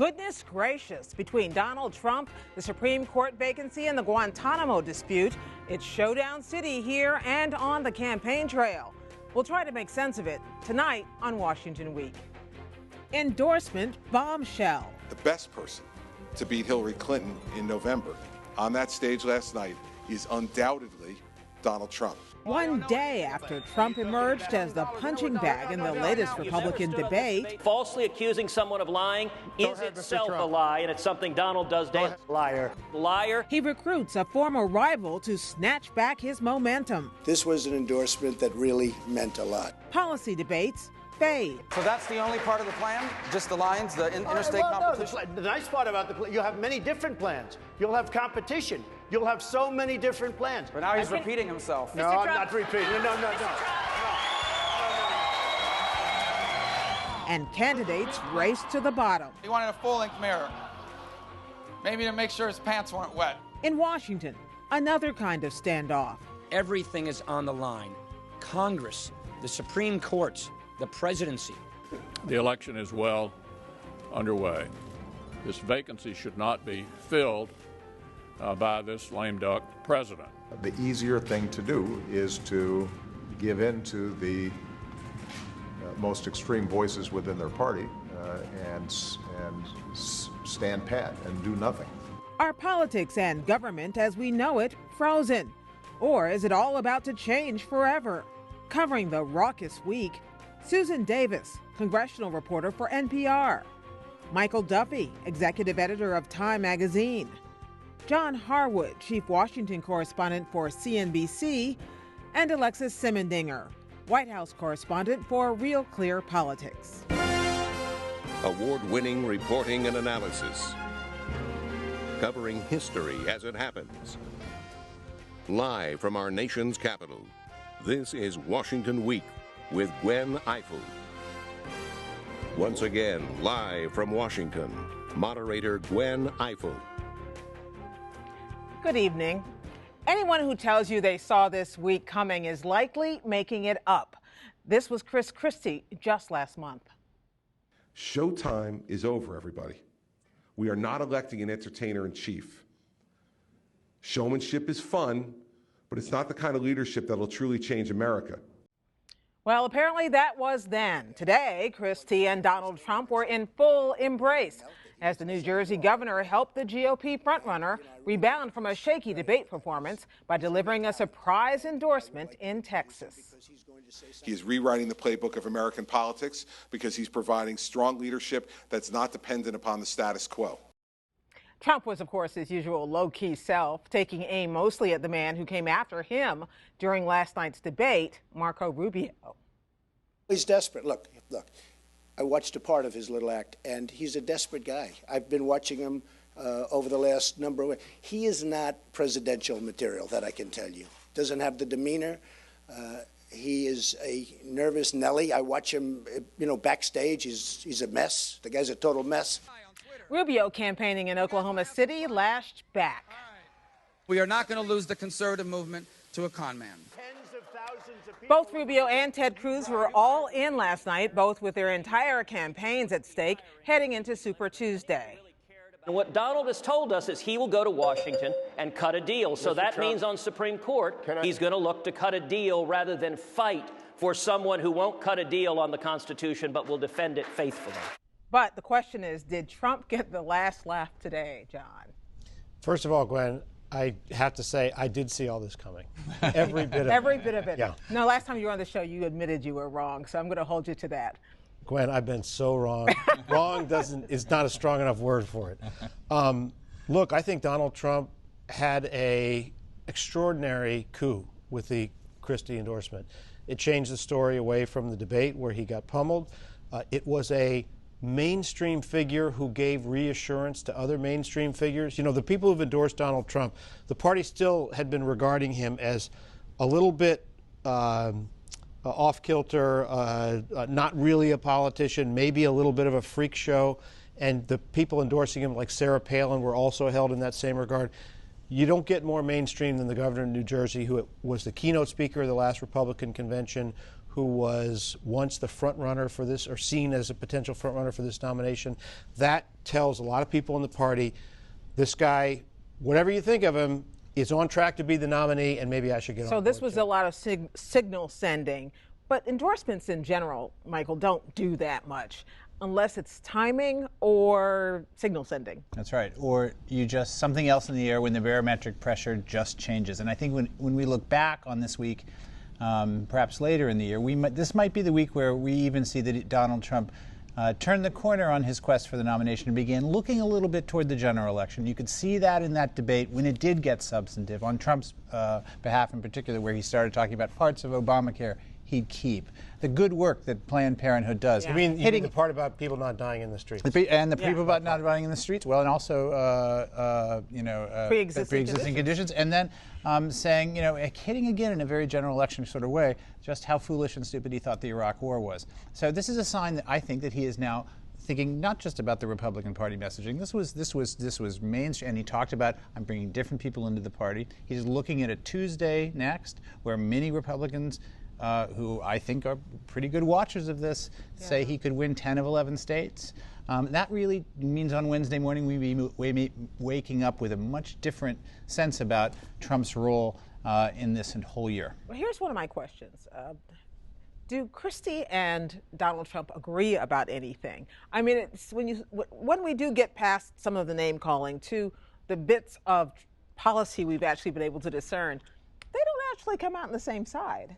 Goodness gracious, between Donald Trump, the Supreme Court vacancy, and the Guantanamo dispute, it's showdown city here and on the campaign trail. We'll try to make sense of it tonight on Washington Week. Endorsement bombshell. The best person to beat Hillary Clinton in November on that stage last night is undoubtedly Donald Trump. One day after Trump emerged as the punching bag in the latest Republican debate. Falsely accusing someone of lying is itself a lie, and it's something Donald does daily. Liar. Liar. He recruits a former rival to snatch back his momentum. This was an endorsement that really meant a lot. Policy debates fade. So that's the only part of the plan? Just the lines, the interstate competition? No, the nice part about the plan, you have many different plans. You'll have competition. You'll have so many different plans. But now he's repeating himself. No, I'm not repeating. No. And candidates race to the bottom. He wanted a full-length mirror, maybe to make sure his pants weren't wet. In Washington, another kind of standoff. Everything is on the line. Congress, the Supreme Court, the presidency. The election is well underway. This vacancy should not be filled by this lame duck president. The easier thing to do is to give in to the most extreme voices within their party and stand pat and do nothing. Are politics and government as we know it frozen? Or is it all about to change forever? Covering the raucous week, Susan Davis, congressional reporter for NPR. Michael Duffy, executive editor of Time magazine. John Harwood, chief Washington correspondent for CNBC. And Alexis Simendinger, White House correspondent for Real Clear Politics. Award-winning reporting and analysis. Covering history as it happens. Live from our nation's capital, this is Washington Week with Gwen Ifill. Once again, live from Washington, moderator Gwen Ifill. Good evening. Anyone who tells you they saw this week coming is likely making it up. This was Christie just last month. Showtime is over, everybody. We are not electing an entertainer-in-chief. Showmanship is fun, but it's not the kind of leadership that will truly change America. Well, apparently that was then. Today, Christie and Donald Trump were in full embrace as the New Jersey governor helped the GOP frontrunner rebound from a shaky debate performance by delivering a surprise endorsement in Texas. He is rewriting the playbook of American politics because he's providing strong leadership that's not dependent upon the status quo. Trump was, of course, his usual low-key self, taking aim mostly at the man who came after him during last night's debate, Marco Rubio. He's desperate. Look, I watched a part of his little act, and he's a desperate guy. I've been watching him over the last number of weeks. He is not presidential material, that I can tell you. Doesn't have the demeanor. He is a nervous Nelly. I watch him, backstage. He's a mess. The guy's a total mess. Rubio, campaigning in Oklahoma City, lashed back. We are not going to lose the conservative movement to a con man. Both Rubio and Ted Cruz were all in last night, both with their entire campaigns at stake, heading into Super Tuesday. And what Donald has told us is he will go to Washington and cut a deal. So that means on Supreme Court, he's going to look to cut a deal rather than fight for someone who won't cut a deal on the Constitution but will defend it faithfully. But the question is, did Trump get the last laugh today, John? First of all, Gwen, I have to say I did see all this coming. Every bit of it. Every bit of it. Yeah. No, last time you were on the show, you admitted you were wrong, so I'm going to hold you to that. Gwen, I've been so wrong. Wrong is not a strong enough word for it. Look, I think Donald Trump had a extraordinary coup with the Christie endorsement. It changed the story away from the debate where he got pummeled. It was a mainstream figure who gave reassurance to other mainstream figures. You know, the people who've endorsed Donald Trump, the party still had been regarding him as a little bit off-kilter, not really a politician, maybe a little bit of a freak show. And the people endorsing him, like Sarah Palin, were also held in that same regard. You don't get more mainstream than the governor of New Jersey, who was the keynote speaker of the last Republican convention, who was once the front runner for this, or seen as a potential front runner for this nomination. That tells a lot of people in the party, this guy, whatever you think of him, is on track to be the nominee, and maybe I should get on board. So this was a lot of signal sending. But endorsements in general, Michael, don't do that much unless it's timing or signal sending. That's right. Or you just, something else in the air when the barometric pressure just changes. And I think when we look back on this week, perhaps later in the year, this might be the week where we even see that Donald Trump turned the corner on his quest for the nomination and began looking a little bit toward the general election. You could see that in that debate when it did get substantive, on Trump's behalf in particular, where he started talking about parts of Obamacare he'd keep. The good work that Planned Parenthood does. Yeah. You mean the part about people not dying in the streets? And the people about not dying in the streets. Well, and also, pre-existing conditions. And then saying, hitting again in a very general election sort of way, just how foolish and stupid he thought the Iraq War was. So this is a sign that I think that he is now thinking not just about the Republican Party messaging. This was mainstream, and he talked about, I'm bringing different people into the party. He's looking at a Tuesday next where many Republicans who I think are pretty good watchers of this, say he could win 10 of 11 states. That really means on Wednesday morning we'd be waking up with a much different sense about Trump's role in this whole year. Well, here's one of my questions. Do Christie and Donald Trump agree about anything? I mean, it's when we do get past some of the name calling to the bits of policy we've actually been able to discern, they don't actually come out on the same side.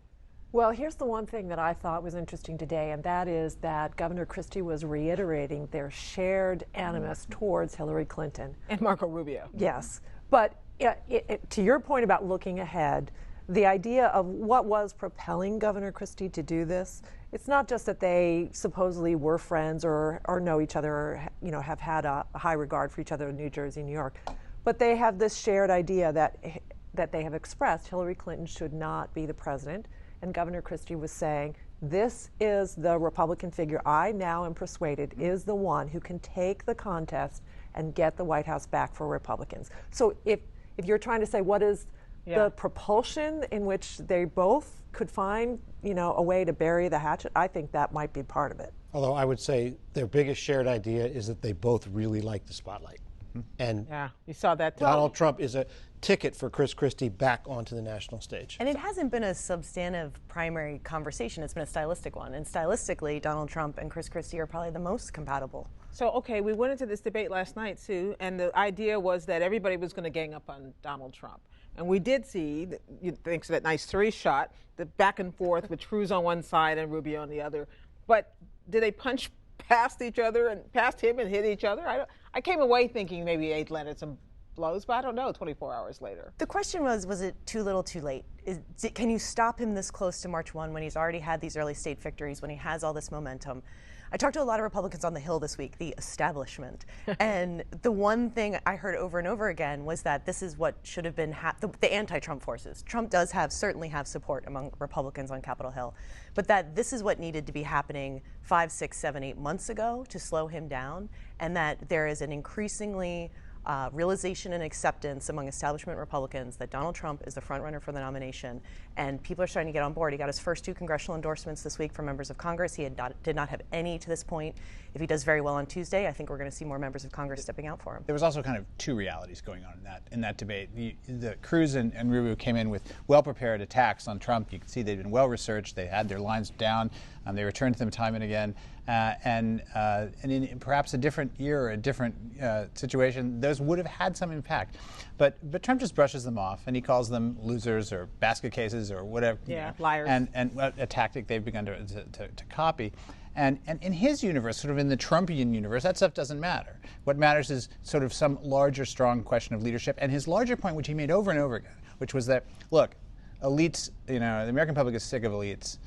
Well, here's the one thing that I thought was interesting today, and that is that Governor Christie was reiterating their shared animus towards Hillary Clinton. And Marco Rubio. Yes. But to your point about looking ahead, the idea of what was propelling Governor Christie to do this, it's not just that they supposedly were friends or know each other or have had a high regard for each other in New Jersey, New York, but they have this shared idea that they have expressed Hillary Clinton should not be the president. And Governor Christie was saying, this is the Republican figure I now am persuaded is the one who can take the contest and get the White House back for Republicans. So if you're trying to say what is the propulsion in which they both could find, a way to bury the hatchet, I think that might be part of it. Although I would say their biggest shared idea is that they both really like the spotlight. And you saw that too. Donald Trump is a ticket for Chris Christie back onto the national stage. And it hasn't been a substantive primary conversation. It's been a stylistic one. And stylistically, Donald Trump and Chris Christie are probably the most compatible. So, okay, we went into this debate last night, Sue, and the idea was that everybody was going to gang up on Donald Trump. And we did see, thanks to that nice three shot, the back and forth with Cruz on one side and Rubio on the other. But did they punch past each other and past him and hit each other? I came away thinking maybe they landed some blows, but I don't know 24 hours later. The question was it too little too late? Can you stop him this close to March 1 when he's already had these early state victories, when he has all this momentum? I talked to a lot of Republicans on the Hill this week, the establishment, and the one thing I heard over and over again was that this is what should have been the anti-Trump forces. Trump does certainly have support among Republicans on Capitol Hill, but that this is what needed to be happening 5, 6, 7, 8 months ago to slow him down, and that there is an increasingly realization and acceptance among establishment Republicans that Donald Trump is the front runner for the nomination, and people are starting to get on board. He got his first 2 congressional endorsements this week from members of Congress. He did not have any to this point. If he does very well on Tuesday, I think we're going to see more members of Congress stepping out for him. There was also kind of 2 realities going on in that debate. The Cruz and Rubio came in with well-prepared attacks on Trump. You can see they've been well-researched. They had their lines down. They returned to them time and again. And in perhaps a different year or a different situation, those would have had some impact. But Trump just brushes them off, and he calls them losers or basket cases or whatever. Liars. And a tactic they've begun to copy. And in his universe, sort of in the Trumpian universe, that stuff doesn't matter. What matters is sort of some larger, strong question of leadership. And his larger point, which he made over and over again, which was that, look, elites, the American public is sick of elites,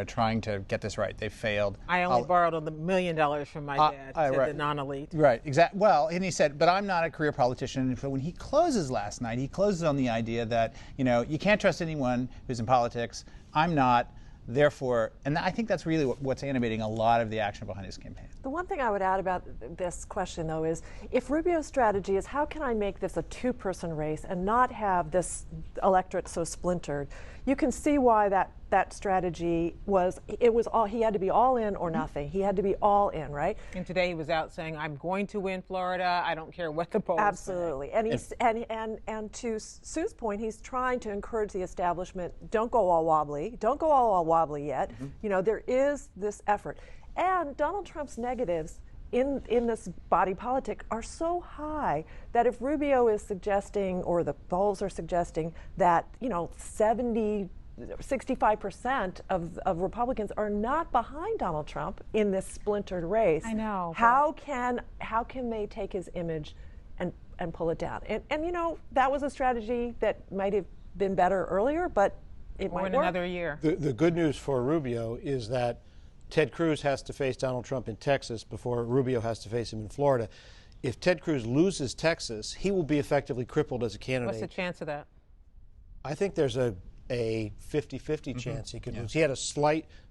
trying to get this right. They failed. I only borrowed $1 million from my dad, said the non-elite. Right, exactly. Well, and he said, but I'm not a career politician. And so when he closes last night, he closes on the idea that, you can't trust anyone who's in politics. I'm not. Therefore, and I think that's really what's animating a lot of the action behind his campaign. The one thing I would add about this question, though, is if Rubio's strategy is how can I make this a 2-person race and not have this electorate so splintered, you can see why that that strategy was he had to be all in or nothing. He had to be all in, right? And today he was out saying, "I'm going to win Florida. I don't care what the polls say." Absolutely. And he's and to Sue's point, he's trying to encourage the establishment, don't go all wobbly. Don't go all wobbly yet. You know, there is this effort. And Donald Trump's negatives in this body politic are so high that if Rubio is suggesting, or the polls are suggesting, that, you know, 65% of Republicans are not behind Donald Trump in this splintered race. I know. How can they take his image and pull it down? And you know, that was a strategy that might have been better earlier, but it might in work. another year. The good news for Rubio is that Ted Cruz has to face Donald Trump in Texas before Rubio has to face him in Florida. If Ted Cruz loses Texas, he will be effectively crippled as a candidate. What's the chance of that? I think there's a 50-50 chance he could lose.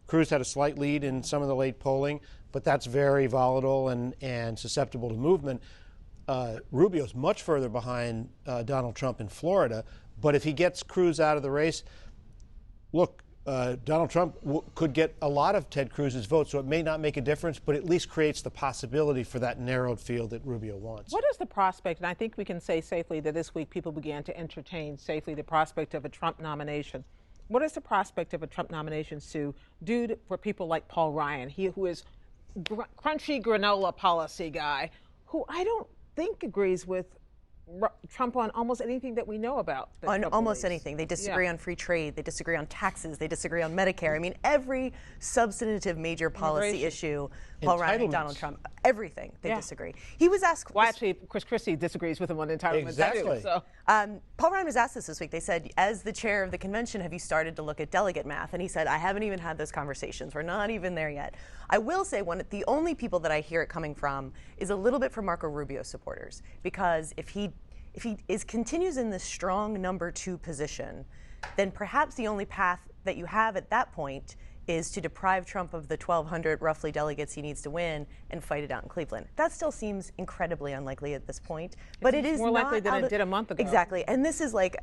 Cruz had a slight lead in some of the late polling, but that's very volatile and susceptible to movement. Rubio's much further behind Donald Trump in Florida, but if he gets Cruz out of the race, look, Donald Trump could get a lot of Ted Cruz's votes, so it may not make a difference, but at least creates the possibility for that narrowed field that Rubio wants. What is the prospect, and I think we can say safely that this week people began to entertain safely the prospect of a Trump nomination. What is the prospect of a Trump nomination, Sue, due for people like Paul Ryan, who is crunchy granola policy guy, who I don't think agrees with Trump on almost anything that we know about. On almost anything. They disagree on free trade. They disagree on taxes. They disagree on Medicare. I mean, every substantive major policy issue, Paul Ryan and Donald Trump, everything they disagree. He was asked. Well, actually, Christie disagrees with him on entitlements. Exactly. Too, so. Paul Ryan was asked this week. They said, as the chair of the convention, have you started to look at delegate math? And he said, I haven't even had those conversations. We're not even there yet. I will say the only people that I hear it coming from is a little bit from Marco Rubio supporters, because if he continues in this strong number 2 position, then perhaps the only path that you have at that point is to deprive Trump of the 1,200 roughly delegates he needs to win and fight it out in Cleveland. That still seems incredibly unlikely at this point, but it is more likely than it did a month ago. Exactly, and this is like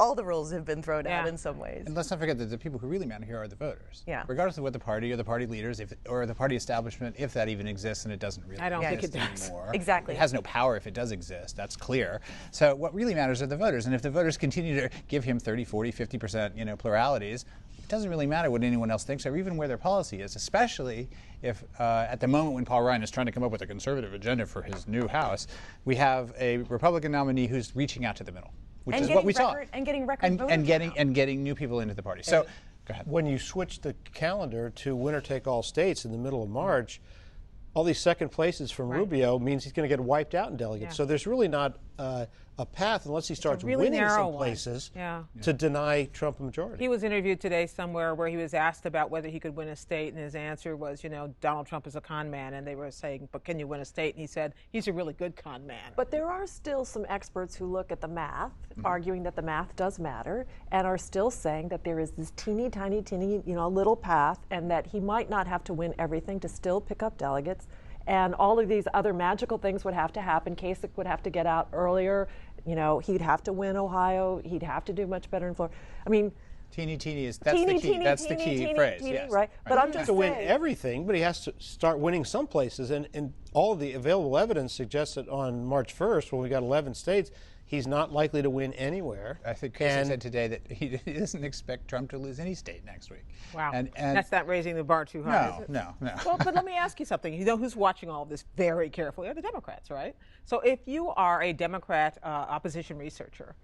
all the rules have been thrown out in some ways. And let's not forget that the people who really matter here are the voters. Yeah. Regardless of what the party or the party leaders, or the party establishment, if that even exists, and it doesn't really. I don't think it does anymore. Exactly. It has no power if it does exist. That's clear. So what really matters are the voters, and if the voters continue to give him 30, 40, 50%, pluralities, it doesn't really matter what anyone else thinks or even where their policy is, especially if at the moment when Paul Ryan is trying to come up with a conservative agenda for his new House, we have a Republican nominee who's reaching out to the middle, which is what we saw. And getting record voter and getting new people into the party. So, go ahead. When you switch the calendar to winner-take-all states in the middle of March, all these second places from Rubio means he's going to get wiped out in delegates. Yeah. So there's really not a path unless he starts winning some places to deny Trump a majority. He was interviewed today somewhere where he was asked about whether he could win a state, and his answer was, Donald Trump is a con man, and they were saying, but can you win a state? And he said, he's a really good con man. But there are still some experts who look at the math, arguing that the math does matter, and are still saying that there is this teeny, tiny, little path, and that he might not have to win everything to still pick up delegates. And all of these other magical things would have to happen. Kasich would have to get out earlier. He'd have to win Ohio. He'd have to do much better in Florida. I mean, teeny is that's the key. That's the key phrase. Yes. Right. But I'm just to win everything, but he has to start winning some places. And all of the available evidence suggests that on March 1st, when we got 11 states, he's not likely to win anywhere. I think Christie said today that he doesn't expect Trump to lose any state next week. Wow. And that's not raising the bar too high. No. Well, but let me ask you something. You know who's watching all of this very carefully are the Democrats, right? So if you are a Democrat opposition researcher,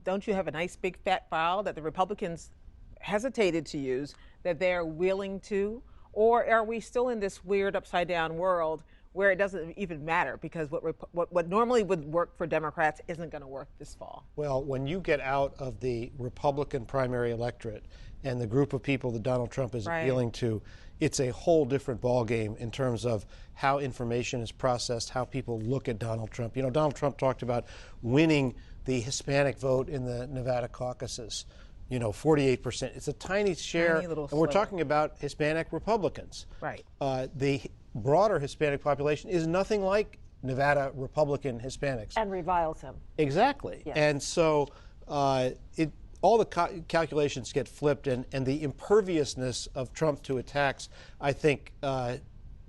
don't you have a nice big fat file that the Republicans hesitated to use that they're willing to? Or are we still in this weird upside down world where it doesn't even matter because what normally would work for Democrats isn't going to work this fall? Well, when you get out of the Republican primary electorate and the group of people that Donald Trump is appealing to, it's a whole different ballgame in terms of how information is processed, how people look at Donald Trump. Donald Trump talked about winning the Hispanic vote in the Nevada caucuses. 48%. It's a tiny share, and we're talking about Hispanic Republicans. Right. The broader Hispanic population is nothing like Nevada Republican Hispanics. And reviles him. Exactly. Yes. And so all the calculations get flipped, and the imperviousness of Trump to attacks, I think,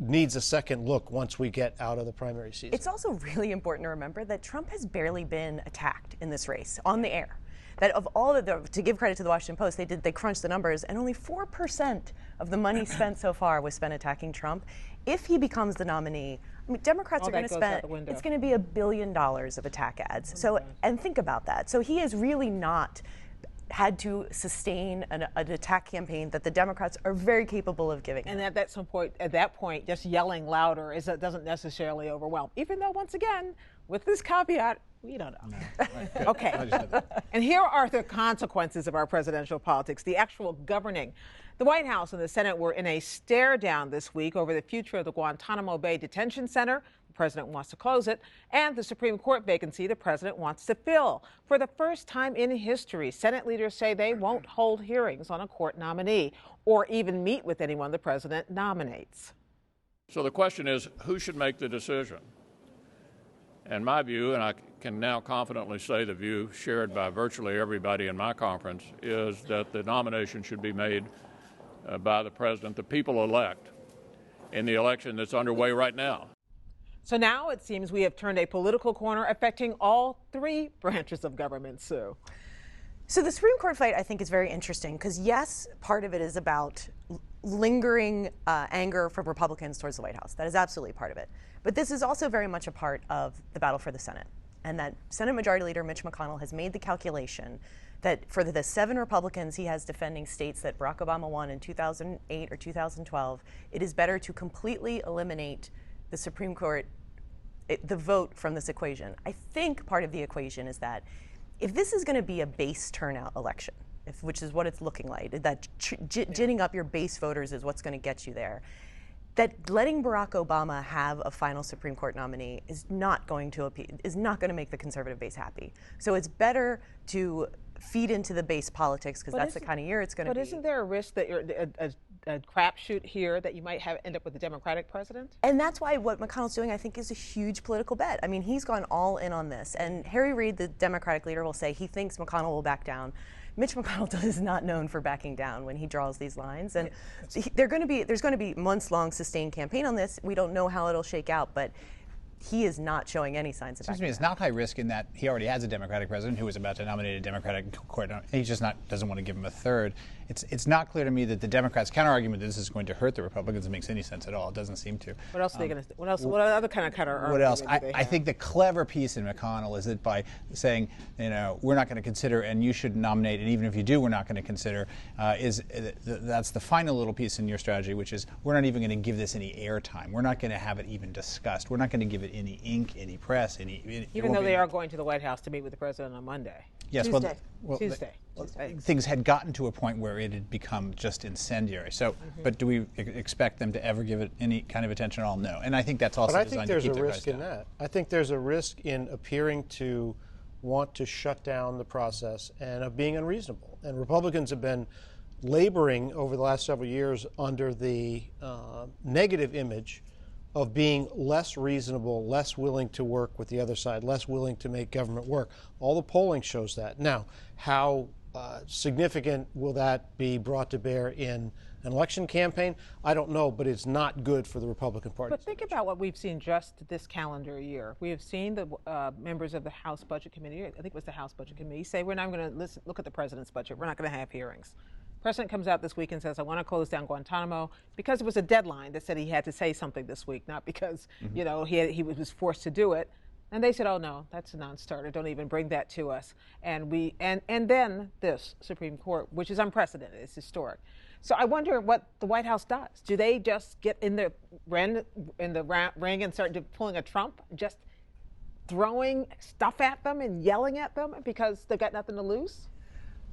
needs a second look once we get out of the primary season. It's also really important to remember that Trump has barely been attacked in this race on the air. That of all of to give credit to the Washington Post, they crunched the numbers, and only 4% of the money spent so far was spent attacking Trump. If he becomes the nominee, I mean, Democrats are going to spend, it's going to be $1 billion of attack ads. So, and think about that. So he has really not had to sustain an attack campaign that the Democrats are very capable of giving. And at that point, just yelling louder doesn't necessarily overwhelm. Even though, once again, with this caveat, we don't know. No. Okay. And here are the consequences of our presidential politics, the actual governing. The White House and the Senate were in a stare down this week over the future of the Guantanamo Bay Detention Center. The president wants to close it, and the Supreme Court vacancy the president wants to fill. For the first time in history, Senate leaders say they won't hold hearings on a court nominee or even meet with anyone the president nominates. So the question is, who should make the decision? And my view, and I can now confidently say the view shared by virtually everybody in my conference, is that the nomination should be made by the president, the people elect, in the election that's underway right now. So now it seems we have turned a political corner affecting all three branches of government, Sue. So the Supreme Court fight, I think, is very interesting because, yes, part of it is about lingering anger from Republicans towards the White House. That is absolutely part of it. But this is also very much a part of the battle for the Senate. And that Senate Majority Leader Mitch McConnell has made the calculation that for the 7 Republicans he has defending states that Barack Obama won in 2008 or 2012, it is better to completely eliminate the Supreme Court, the vote from this equation. I think part of the equation is that if this is going to be a base turnout election, which is what it's looking like, that ginning up your base voters is what's going to get you there, that letting Barack Obama have a final Supreme Court nominee is not going to make the conservative base happy. So it's better to feed into the base politics because that's the kind of year it's going to be. But isn't there a risk that you're a crapshoot here that you might end up with a Democratic president? And that's why what McConnell's doing, I think, is a huge political bet. I mean, he's gone all in on this. And Harry Reid, the Democratic leader, will say he thinks McConnell will back down. Mitch McConnell is not known for backing down when he draws these lines. And there's going to be months-long sustained campaign on this. We don't know how it'll shake out, but he is not showing any signs of backing down. It's not high risk in that he already has a Democratic president who is about to nominate a Democratic court. He just doesn't want to give him a third. It's not clear to me that the Democrats' counter-argument that this is going to hurt the Republicans makes any sense at all. It doesn't seem to. What else are they going to? What else? What other kind of counter-argument? What else? I think the clever piece in McConnell is that by saying, we're not going to consider, and you should nominate, and even if you do, we're not going to consider. That's the final little piece in your strategy, which is we're not even going to give this any airtime. We're not going to have it even discussed. We're not going to give it any ink, any press, even though they are going to the White House to meet with the president on Monday. Yes, Tuesday. Things had gotten to a point where it had become just incendiary. So, but do we expect them to ever give it any kind of attention at all? No. And I think that's also designed to keep their guys down. But I think there's a risk in that. I think there's a risk in appearing to want to shut down the process and of being unreasonable. And Republicans have been laboring over the last several years under the negative image of being less reasonable, less willing to work with the other side, less willing to make government work. All the polling shows that. Now, how significant will that be brought to bear in an election campaign? I don't know, but it's not good for the Republican Party. But think about what we've seen just this calendar year. We have seen the members of the House Budget Committee, I think it was the House Budget Committee, say we're not going to look at the president's budget. We're not going to have hearings. The president comes out this week and says, I want to close down Guantanamo because it was a deadline that said he had to say something this week, not because, he was forced to do it. And they said, oh, no, that's a non-starter. Don't even bring that to us. And then this Supreme Court, which is unprecedented. It's historic. So I wonder what the White House does. Do they just get in the ring and start pulling a Trump, just throwing stuff at them and yelling at them because they've got nothing to lose?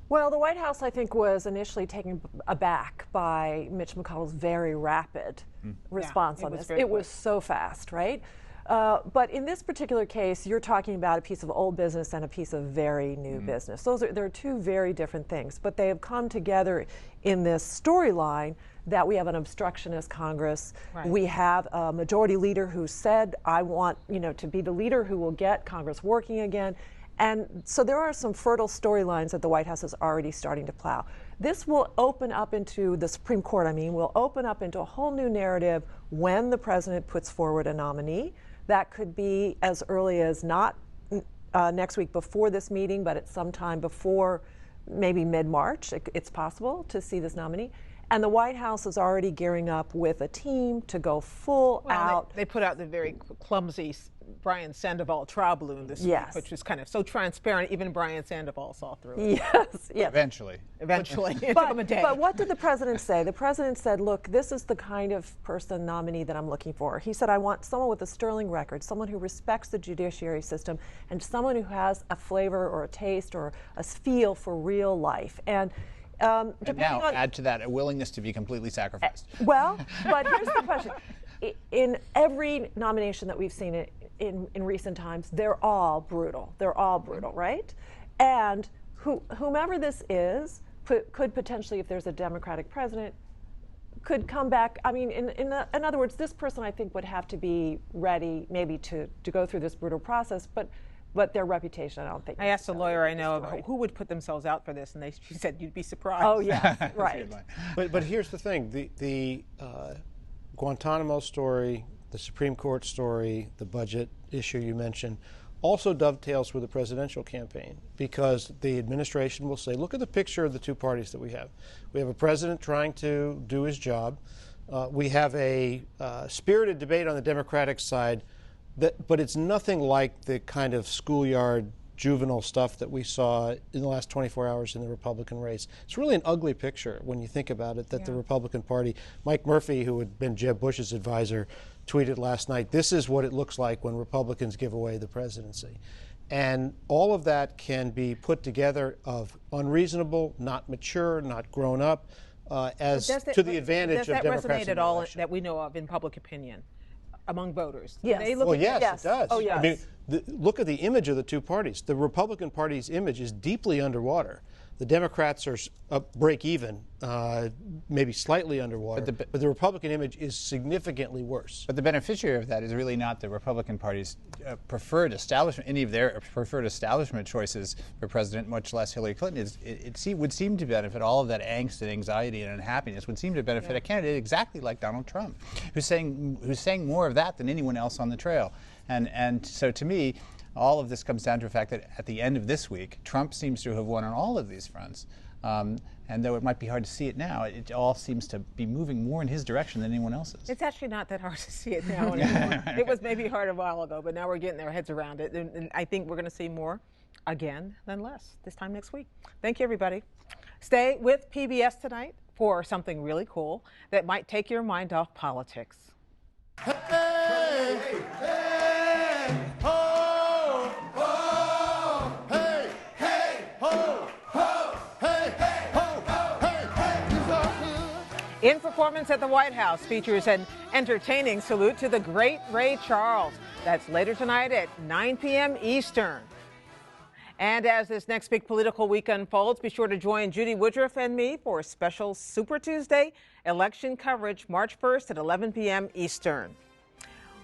Well, the White House, I think, was initially taken aback by Mitch McConnell's very rapid response on this. It was so fast, right? But in this particular case, you're talking about a piece of old business and a piece of very new business. There are two very different things, but they have come together in this storyline that we have an obstructionist Congress. Right. We have a majority leader who said, I want to be the leader who will get Congress working again. And so there are some fertile storylines that the White House is already starting to plow. This will open up into the Supreme Court, will open up into a whole new narrative when the president puts forward a nominee. That could be as early as not next week before this meeting, but at some time before maybe mid-March. It's possible to see this nominee. And the White House is already gearing up with a team to go full out. They put out the very clumsy Brian Sandoval trial balloon this week, which was kind of so transparent, even Brian Sandoval saw through it. Yes. Eventually. It took him a day. But what did the president say? The president said, look, this is the kind of person nominee that I'm looking for. He said, I want someone with a sterling record, someone who respects the judiciary system, and someone who has a flavor or a taste or a feel for real life. And now add to that a willingness to be completely sacrificed. Well, but here's the question. In every nomination that we've seen in recent times, they're all brutal. They're all brutal, right? And whomever this is could potentially, if there's a Democratic president, could come back. In other words, this person I think would have to be ready maybe to go through this brutal process, but their reputation, I don't think. I asked a lawyer I know who would put themselves out for this, and she said, you'd be surprised. Oh, yeah, right. But here's the thing. The Guantanamo story, the Supreme Court story, the budget issue you mentioned, also dovetails with the presidential campaign, because the administration will say, look at the picture of the two parties that we have. We have a president trying to do his job. We have a spirited debate on the Democratic side, but it's nothing like the kind of schoolyard juvenile stuff that we saw in the last 24 hours in the Republican race. It's really an ugly picture when you think about it, that the Republican Party, Mike Murphy, who had been Jeb Bush's advisor, tweeted last night, this is what it looks like when Republicans give away the presidency. And all of that can be put together of unreasonable, not mature, not grown up, as to the advantage of Democrats. Does that resonate at all that we know of in public opinion among voters? Yes. Yes, it does. Oh, yes. Look at the image of the two parties. The Republican Party's image is deeply underwater. The Democrats are break even, maybe slightly underwater, but the Republican image is significantly worse. But the beneficiary of that is really not the Republican Party's preferred establishment, any of their preferred establishment choices for president, much less Hillary Clinton. It would seem to benefit all of that angst and anxiety and unhappiness would seem to benefit a candidate exactly like Donald Trump, who's saying more of that than anyone else on the trail. And so to me, all of this comes down to the fact that at the end of this week, Trump seems to have won on all of these fronts. And though it might be hard to see it now, it all seems to be moving more in his direction than anyone else's. It's actually not that hard to see it now anymore. It was maybe hard a while ago, but now we're getting our heads around it. And I think we're going to see more again than less this time next week. Thank you, everybody. Stay with PBS tonight for something really cool that might take your mind off politics. Hey, hey, ho, ho, hey, hey, ho, ho, hey, hey, ho, ho, hey, hey, it's all good. In Performance at the White House features an entertaining salute to the great Ray Charles. That's later tonight at 9 p.m. Eastern. And as this next big political week unfolds, be sure to join Judy Woodruff and me for a special Super Tuesday election coverage March 1st at 11 p.m. Eastern.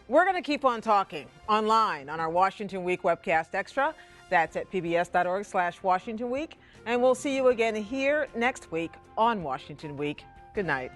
We're going to keep on talking online on our Washington Week webcast extra. That's at pbs.org/Washington Week. And we'll see you again here next week on Washington Week. Good night.